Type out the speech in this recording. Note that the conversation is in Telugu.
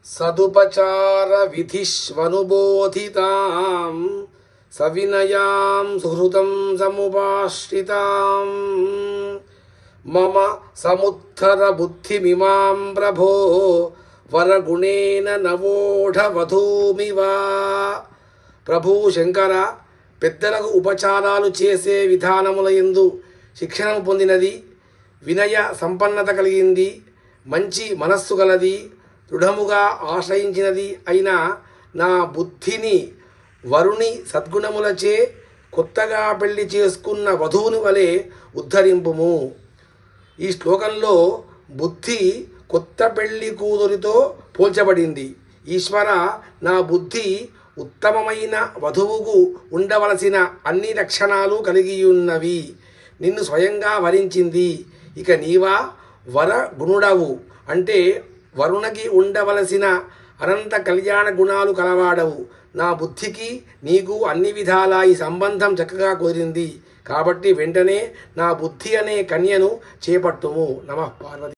సదుపచార విధిష్వనుబోధితాం సవినయాం సుహృతం సముపాశ్రితాం మమ సముత్తర బుద్ధిమిమాం ప్రభో వరగుణేన నవోఢవధూమివా. ప్రభు శంకర, పెద్దలకు ఉపచారాలు చేసే విధానముల యందు శిక్షణను పొందినది, వినయ సంపన్నత కలిగింది, మంచి మనస్సు గలది, దృఢముగా ఆశ్రయించినది అయిన నా బుద్ధిని వరుని సద్గుణములచే కొత్తగా పెళ్లి చేసుకున్న వధువుని వలె ఉద్ధరింపుము. ఈ శ్లోకంలో బుద్ధి కొత్త పెళ్లి కూతురితో పోల్చబడింది. ఈశ్వర, నా బుద్ధి ఉత్తమమైన వధువుకు ఉండవలసిన అన్ని లక్షణాలు కలిగియున్నవి. నిన్ను స్వయంగా వరించింది. ఇక నీవా వర గుణుడవు, అంటే వరుణకి ఉండవలసిన అనంత కళ్యాణ గుణాలు కలవాడవు. నా బుద్ధికి నీకు అన్ని విధాలా ఈ సంబంధం చక్కగా కుదిరింది. కాబట్టి వెంటనే నా బుద్ధి అనే కన్యను చేపట్టుము. నమః పార్వతి.